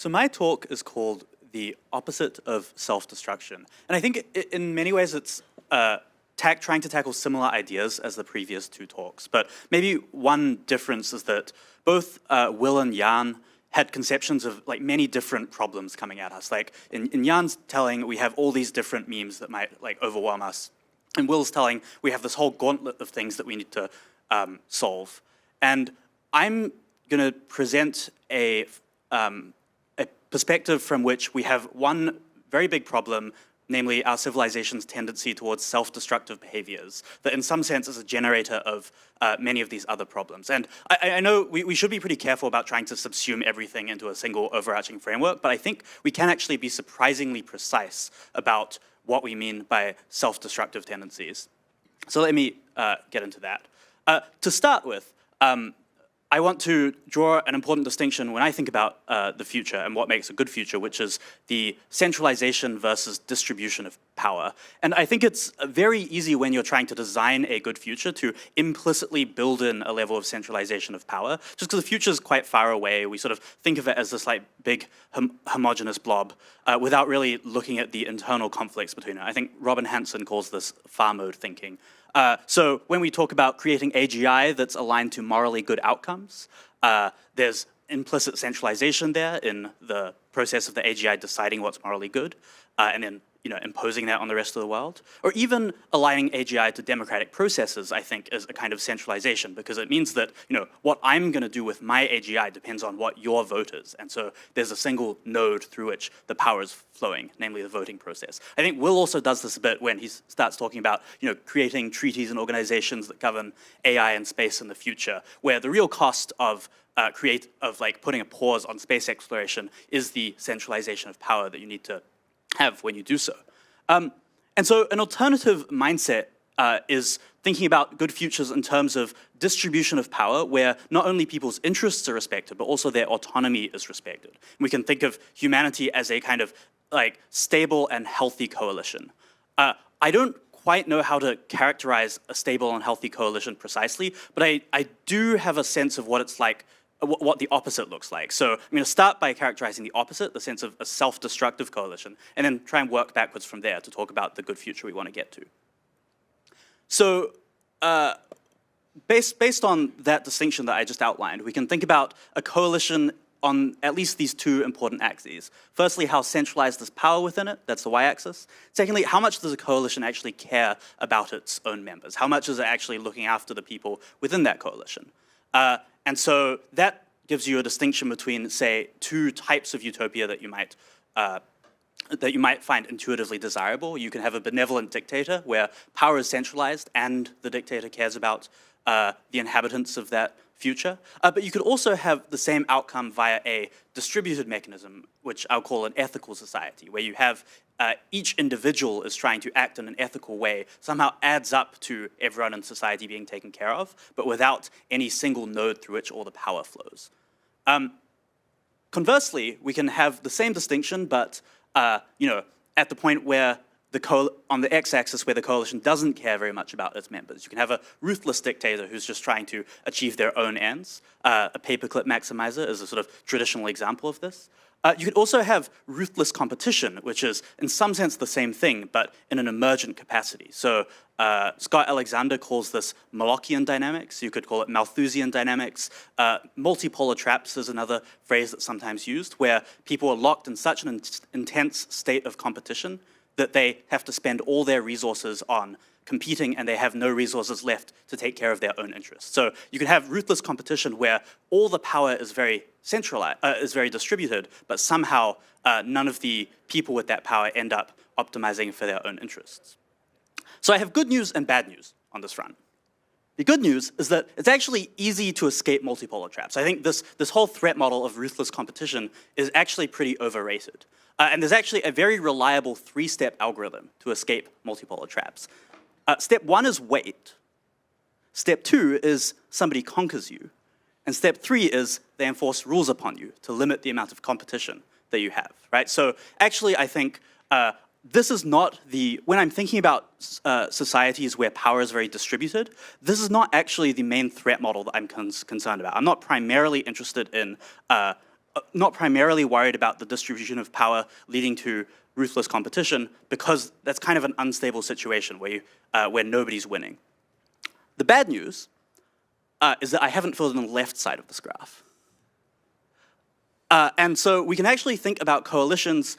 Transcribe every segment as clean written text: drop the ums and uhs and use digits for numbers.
So my talk is called The Opposite of Self-Destruction. And I think in many ways it's trying to tackle similar ideas as the previous two talks. But maybe one difference is that both Will and Jan had conceptions of like many different problems coming at us. Like in Jan's telling, we have all these different memes that might like overwhelm us. And Will's telling, we have this whole gauntlet of things that we need to solve. And I'm going to present a perspective from which we have one very big problem, namely our civilization's tendency towards self-destructive behaviors, that in some sense is a generator of many of these other problems. And I know we should be pretty careful about trying to subsume everything into a single overarching framework, but I think we can actually be surprisingly precise about what we mean by self-destructive tendencies. So let me get into that. To start with, I want to draw an important distinction when I think about the future and what makes a good future, which is the centralization versus distribution of power. And I think it's very easy when you're trying to design a good future to implicitly build in a level of centralization of power, just because the future is quite far away. We sort of think of it as this like big homogeneous blob without really looking at the internal conflicts between it. I think Robin Hanson calls this far mode thinking. So when we talk about creating AGI that's aligned to morally good outcomes, there's implicit centralization there in the process of the AGI deciding what's morally good, and then imposing that on the rest of the world. Or even aligning AGI to democratic processes, I think, is a kind of centralization, because it means that what I'm going to do with my AGI depends on what your vote is. And so there's a single node through which the power is flowing, namely the voting process. I think Will also does this a bit when he starts talking about creating treaties and organizations that govern AI and space in the future, where the real cost of putting a pause on space exploration is the centralization of power that you need to have when you do so. And so an alternative mindset is thinking about good futures in terms of distribution of power, where not only people's interests are respected, but also their autonomy is respected. We can think of humanity as a kind of like stable and healthy coalition. I don't quite know how to characterize a stable and healthy coalition precisely, but I do have a sense of what it's like, what the opposite looks like. So I'm going to start by characterizing the opposite, the sense of a self-destructive coalition, and then try and work backwards from there to talk about the good future we want to get to. So based on that distinction that I just outlined, we can think about a coalition on at least these two important axes. Firstly, how centralized is power within it? That's the y-axis. Secondly, how much does a coalition actually care about its own members? How much is it actually looking after the people within that coalition? And so that gives you a distinction between, say, two types of utopia that you might find intuitively desirable. You can have a benevolent dictator where power is centralized and the dictator cares about the inhabitants of that future. But you could also have the same outcome via a distributed mechanism, which I'll call an ethical society, where you have each individual is trying to act in an ethical way, somehow adds up to everyone in society being taken care of, but without any single node through which all the power flows. Conversely, we can have the same distinction, but at the point where on the x-axis where the coalition doesn't care very much about its members. You can have a ruthless dictator who's just trying to achieve their own ends. A paperclip maximizer is a sort of traditional example of this. You could also have ruthless competition, which is in some sense the same thing, but in an emergent capacity. So Scott Alexander calls this Molochian dynamics. You could call it Malthusian dynamics. Multipolar traps is another phrase that's sometimes used, where people are locked in such an intense state of competition that they have to spend all their resources on competing and they have no resources left to take care of their own interests. So you can have ruthless competition where all the power is very centralized, is very distributed, but somehow none of the people with that power end up optimizing for their own interests. So I have good news and bad news on this front. The good news is that it's actually easy to escape multipolar traps. I think this whole threat model of ruthless competition is actually pretty overrated. And there's actually a very reliable three-step algorithm to escape multipolar traps. Step one is wait. Step two is somebody conquers you. And step three is they enforce rules upon you to limit the amount of competition that you have, right? So actually, I think this is not when I'm thinking about societies where power is very distributed, this is not actually the main threat model that I'm concerned about. I'm not primarily interested in not primarily worried about the distribution of power leading to ruthless competition, because that's kind of an unstable situation where nobody's winning. The bad news is that I haven't filled in the left side of this graph. And so we can actually think about coalitions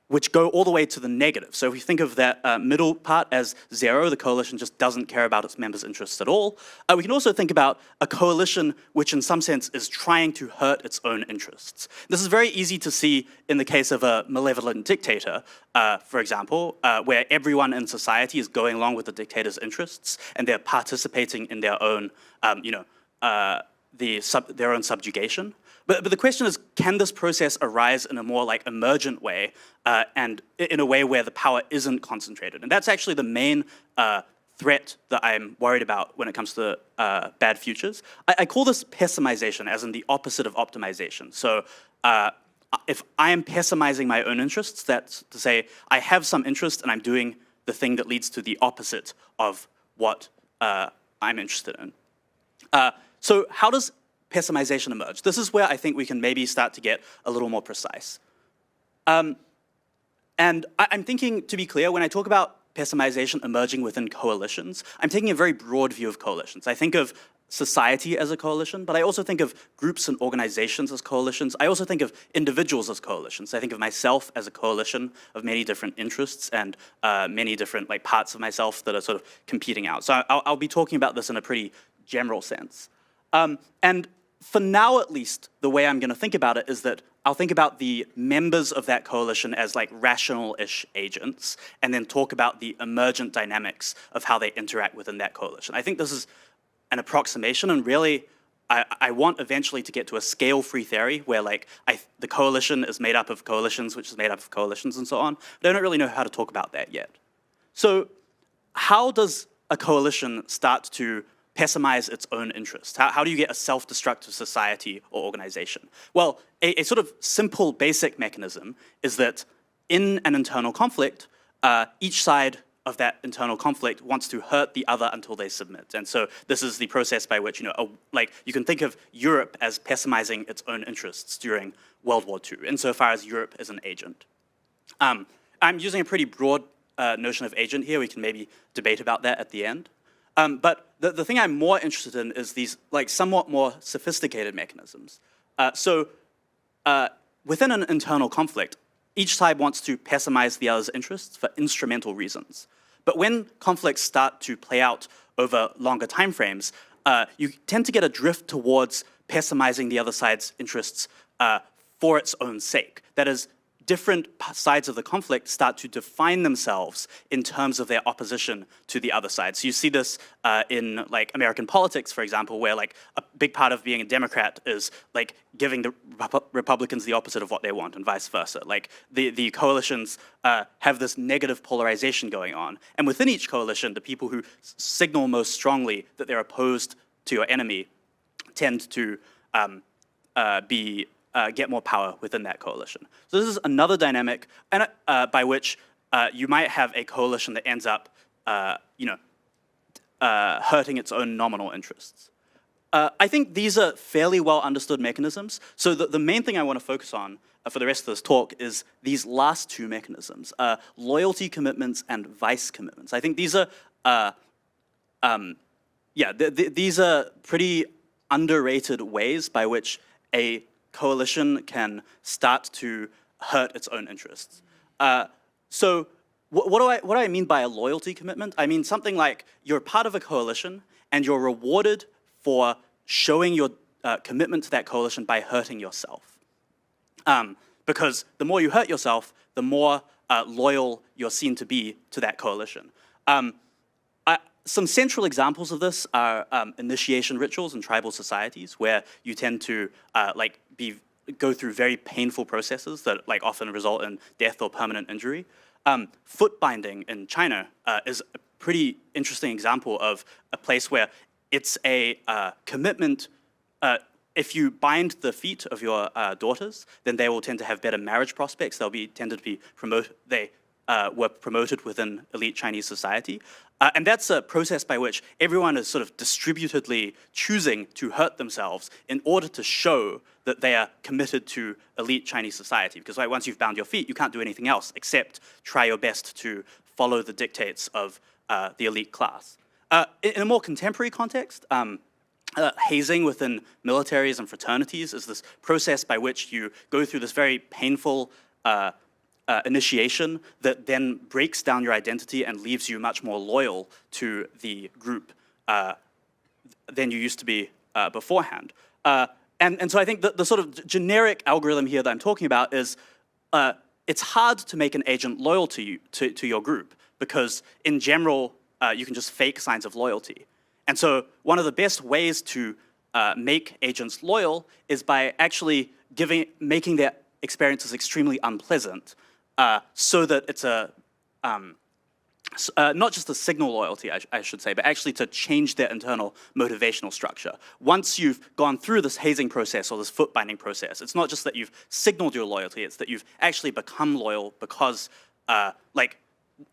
which go all the way to the negative. So if we think of that middle part as 0, the coalition just doesn't care about its members' interests at all. We can also think about a coalition which in some sense is trying to hurt its own interests. This is very easy to see in the case of a malevolent dictator, for example, where everyone in society is going along with the dictator's interests and they're participating in their own, their own subjugation. But the question is, can this process arise in a more like emergent way and in a way where the power isn't concentrated? And that's actually the main threat that I'm worried about when it comes to bad futures. I call this pessimization, as in the opposite of optimization. So if I am pessimizing my own interests, that's to say I have some interest and I'm doing the thing that leads to the opposite of what I'm interested in. So how does pessimization emerge? This is where I think we can maybe start to get a little more precise. And I'm thinking, to be clear, when I talk about pessimization emerging within coalitions, I'm taking a very broad view of coalitions. I think of society as a coalition, but I also think of groups and organizations as coalitions. I also think of individuals as coalitions. I think of myself as a coalition of many different interests and many different like parts of myself that are sort of competing out. So I'll be talking about this in a pretty general sense. And for now, at least, the way I'm going to think about it is that I'll think about the members of that coalition as like rational-ish agents, and then talk about the emergent dynamics of how they interact within that coalition. I think this is an approximation, and really, I want eventually to get to a scale-free theory where like the coalition is made up of coalitions, which is made up of coalitions, and so on. But I don't really know how to talk about that yet. So how does a coalition start to pessimize its own interests? How do you get a self-destructive society or organization? Well, a sort of simple, basic mechanism is that in an internal conflict, each side of that internal conflict wants to hurt the other until they submit. And so this is the process by which, like you can think of Europe as pessimizing its own interests during World War II, insofar as Europe is an agent. I'm using a pretty broad notion of agent here. We can maybe debate about that at the end. But the thing I'm more interested in is these like somewhat more sophisticated mechanisms. So within an internal conflict, each side wants to pessimize the other's interests for instrumental reasons. But when conflicts start to play out over longer timeframes, you tend to get a drift towards pessimizing the other side's interests for its own sake. That is, different sides of the conflict start to define themselves in terms of their opposition to the other side. So you see this in like American politics, for example, where like a big part of being a Democrat is like giving the Republicans the opposite of what they want and vice versa. Like the coalitions have this negative polarization going on. And within each coalition, the people who signal most strongly that they're opposed to your enemy tend to get more power within that coalition. So this is another dynamic and, by which you might have a coalition that ends up, hurting its own nominal interests. I think these are fairly well understood mechanisms. So the main thing I want to focus on for the rest of this talk is these last two mechanisms, loyalty commitments and vice commitments. I think these are, these are pretty underrated ways by which a coalition can start to hurt its own interests. So what do I mean by a loyalty commitment? I mean something like you're part of a coalition and you're rewarded for showing your commitment to that coalition by hurting yourself. Because the more you hurt yourself, the more loyal you're seen to be to that coalition. Some central examples of this are initiation rituals in tribal societies, where you tend to go through very painful processes that like often result in death or permanent injury. Foot binding in China is a pretty interesting example of a place where it's a commitment. If you bind the feet of your daughters, then they will tend to have better marriage prospects. They'll be tended to be promoted. were promoted within elite Chinese society. And that's a process by which everyone is sort of distributedly choosing to hurt themselves in order to show that they are committed to elite Chinese society. Because once you've bound your feet, you can't do anything else except try your best to follow the dictates of the elite class. In a more contemporary context, hazing within militaries and fraternities is this process by which you go through this very painful initiation that then breaks down your identity and leaves you much more loyal to the group than you used to be beforehand. And so I think that the sort of generic algorithm here that I'm talking about is it's hard to make an agent loyal to you, to your group, because in general, you can just fake signs of loyalty. And so one of the best ways to make agents loyal is by actually making their experiences extremely unpleasant, so that it's not just a signal loyalty, I should say, but actually to change their internal motivational structure. Once you've gone through this hazing process or this foot binding process, it's not just that you've signaled your loyalty, it's that you've actually become loyal because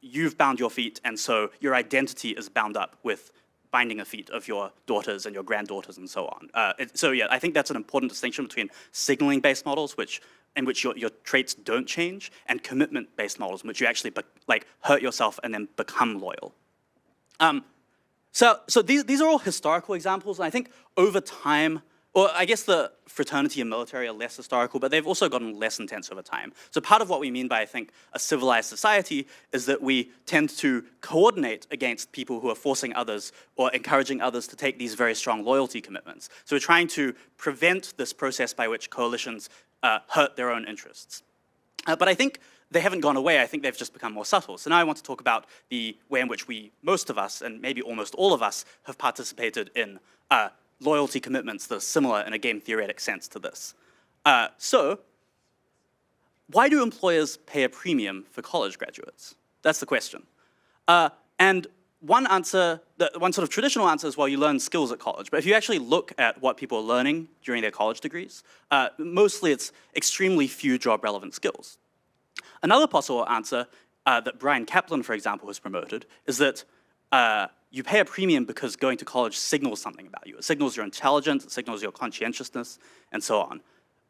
you've bound your feet, and so your identity is bound up with binding the feet of your daughters and your granddaughters and so on. So yeah, I think that's an important distinction between signaling-based models, in which your traits don't change, and commitment-based models in which you actually hurt yourself and then become loyal. So these are all historical examples, and I think over time, or I guess the fraternity and military are less historical, but they've also gotten less intense over time. So part of what we mean by, I think, a civilized society is that we tend to coordinate against people who are forcing others or encouraging others to take these very strong loyalty commitments. So we're trying to prevent this process by which coalitions hurt their own interests. But I think they haven't gone away. I think they've just become more subtle. So now I want to talk about the way in which most of us, and maybe almost all of us, have participated in loyalty commitments that are similar in a game theoretic sense to this. So why do employers pay a premium for college graduates? That's the question. And one answer, one sort of traditional answer is, well, you learn skills at college. But if you actually look at what people are learning during their college degrees, mostly it's extremely few job-relevant skills. Another possible answer that Brian Kaplan, for example, has promoted is that you pay a premium because going to college signals something about you. It signals your intelligence, it signals your conscientiousness, and so on.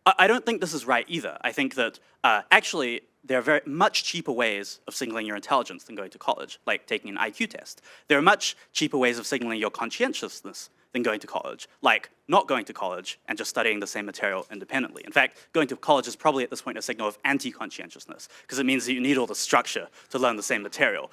I don't think this is right either. I think that actually there are very much cheaper ways of signaling your intelligence than going to college, like taking an IQ test. There are much cheaper ways of signaling your conscientiousness than going to college, like not going to college and just studying the same material independently. In fact, going to college is probably at this point a signal of anti-conscientiousness, because it means that you need all the structure to learn the same material.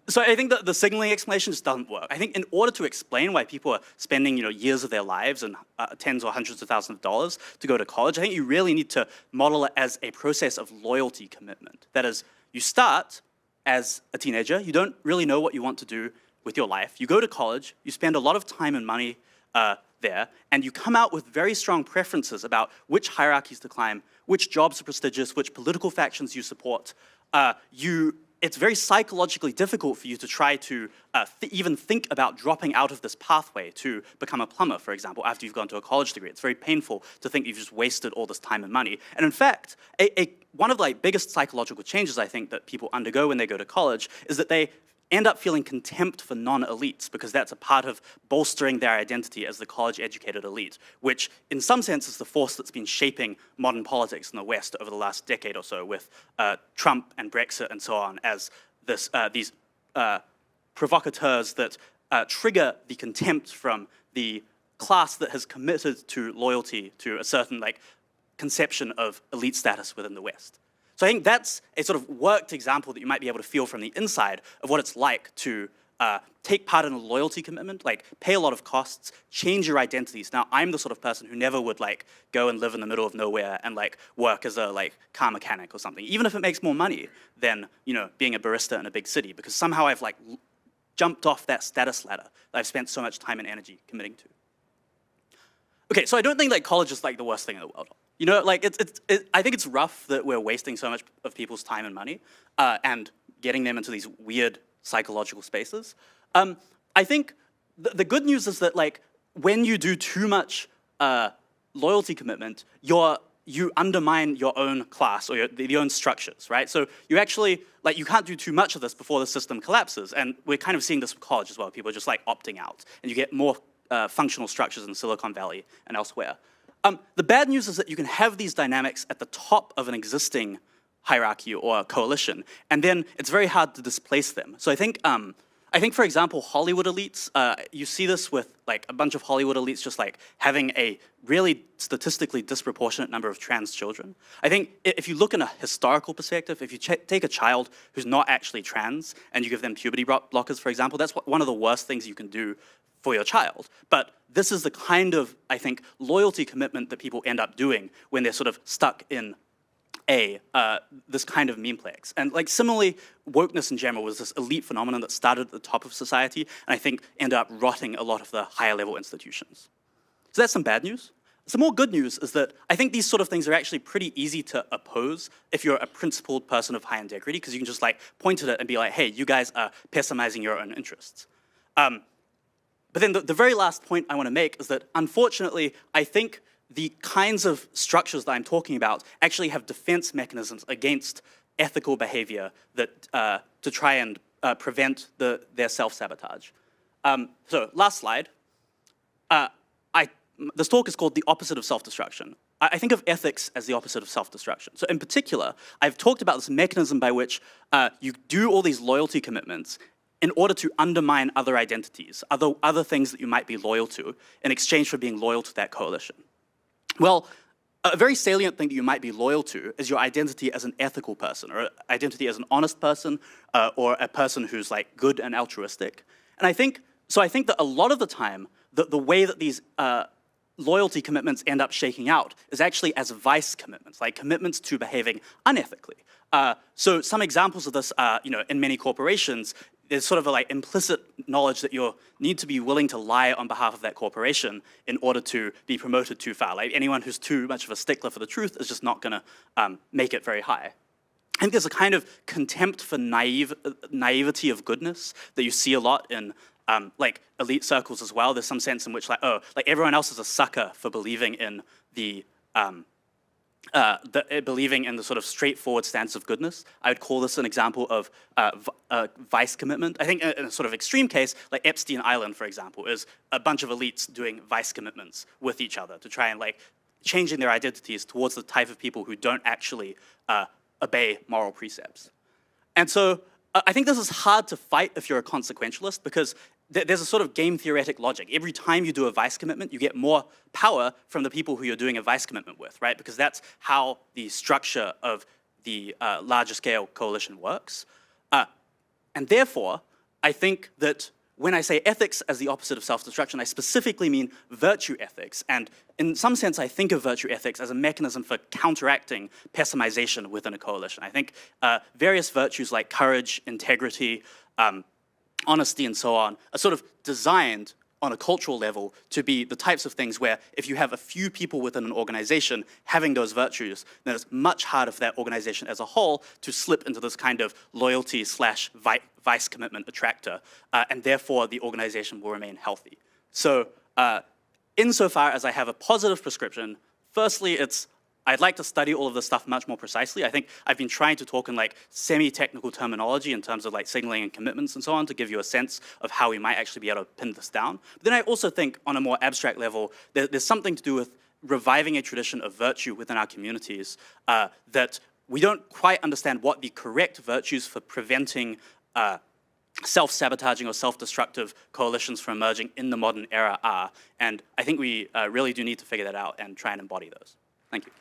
So I think that the signaling explanation just doesn't work. I think in order to explain why people are spending years of their lives and tens or hundreds of thousands of dollars to go to college, I think you really need to model it as a process of loyalty commitment. That is, you start as a teenager, you don't really know what you want to do with your life. You go to college, you spend a lot of time and money there, and you come out with very strong preferences about which hierarchies to climb, which jobs are prestigious, which political factions you support. It's very psychologically difficult for you to try to even think about dropping out of this pathway to become a plumber, for example, after you've gone to a college degree. It's very painful to think you've just wasted all this time and money. And in fact, one of the biggest psychological changes I think that people undergo when they go to college is that they end up feeling contempt for non-elites, because that's a part of bolstering their identity as the college-educated elite, which in some sense is the force that's been shaping modern politics in the West over the last decade or so, with Trump and Brexit and so on, as these provocateurs that trigger the contempt from the class that has committed to loyalty to a certain conception of elite status within the West. So I think that's a sort of worked example that you might be able to feel from the inside of what it's like to take part in a loyalty commitment, pay a lot of costs, change your identities. Now, I'm the sort of person who never would go and live in the middle of nowhere and work as a car mechanic or something, even if it makes more money than being a barista in a big city, because somehow I've jumped off that status ladder that I've spent so much time and energy committing to. Okay, so I don't think college is the worst thing in the world. I think it's rough that we're wasting so much of people's time and money and getting them into these weird psychological spaces. I think the good news is that when you do too much loyalty commitment, your you undermine your own class or your own structures, right? So you actually, like, you can't do too much of this before the system collapses. And we're kind of seeing this with college as well. People are just like opting out, and you get more functional structures in Silicon Valley and elsewhere. The bad news is that you can have these dynamics at the top of an existing hierarchy or coalition, and then it's very hard to displace them. So I think, for example, Hollywood elites, you see this with like a bunch of Hollywood elites just like having a really statistically disproportionate number of trans children. I think if you look in a historical perspective, if you take a child who's not actually trans and you give them puberty blockers, for example, that's one of the worst things you can do for your child. But this is the kind of, I think, loyalty commitment that people end up doing when they're sort of stuck in this kind of memeplex. And like similarly, wokeness in general was this elite phenomenon that started at the top of society and I think ended up rotting a lot of the higher level institutions. So that's some bad news. Some more good news is that I think these sort of things are actually pretty easy to oppose if you're a principled person of high integrity, because you can just like point at it and be like, hey, you guys are pessimizing your own interests. But then the very last point I want to make is that, unfortunately, I think the kinds of structures that I'm talking about actually have defense mechanisms against ethical behavior that to try and prevent their self-sabotage. So last slide. This talk is called The Opposite of Self-Destruction. I think of ethics as the opposite of self-destruction. So in particular, I've talked about this mechanism by which you do all these loyalty commitments in order to undermine other identities, other things that you might be loyal to, in exchange for being loyal to that coalition. Well, a very salient thing that you might be loyal to is your identity as an ethical person, or identity as an honest person, or a person who's like good and altruistic. And I think that a lot of the time, the way that these loyalty commitments end up shaking out is actually as vice commitments, like commitments to behaving unethically. So some examples of this are, in many corporations, there's sort of a like implicit knowledge that you need to be willing to lie on behalf of that corporation in order to be promoted too far. Like anyone who's too much of a stickler for the truth is just not going to make it very high. I think there's a kind of contempt for naivety of goodness that you see a lot in like elite circles as well. There's some sense in which like, oh, like everyone else is a sucker for believing in the sort of straightforward stance of goodness. I would call this an example of vice commitment. I think in a sort of extreme case, like Epstein Island, for example, is a bunch of elites doing vice commitments with each other to try and like changing their identities towards the type of people who don't actually obey moral precepts. And so I think this is hard to fight if you're a consequentialist, because there's a sort of game theoretic logic. Every time you do a vice commitment, you get more power from the people who you're doing a vice commitment with, right? Because that's how the structure of the larger scale coalition works. And therefore, I think that when I say ethics as the opposite of self-destruction, I specifically mean virtue ethics. And in some sense, I think of virtue ethics as a mechanism for counteracting pessimization within a coalition. I think various virtues like courage, integrity, honesty, and so on are sort of designed on a cultural level to be the types of things where if you have a few people within an organization having those virtues, then it's much harder for that organization as a whole to slip into this kind of loyalty / vice commitment attractor, and therefore the organization will remain healthy. So insofar as I have a positive prescription, firstly, I'd like to study all of this stuff much more precisely. I think I've been trying to talk in like semi-technical terminology in terms of like signaling and commitments and so on to give you a sense of how we might actually be able to pin this down. But then I also think on a more abstract level, there's something to do with reviving a tradition of virtue within our communities that we don't quite understand what the correct virtues for preventing self-sabotaging or self-destructive coalitions from emerging in the modern era are. And I think we really do need to figure that out and try and embody those. Thank you.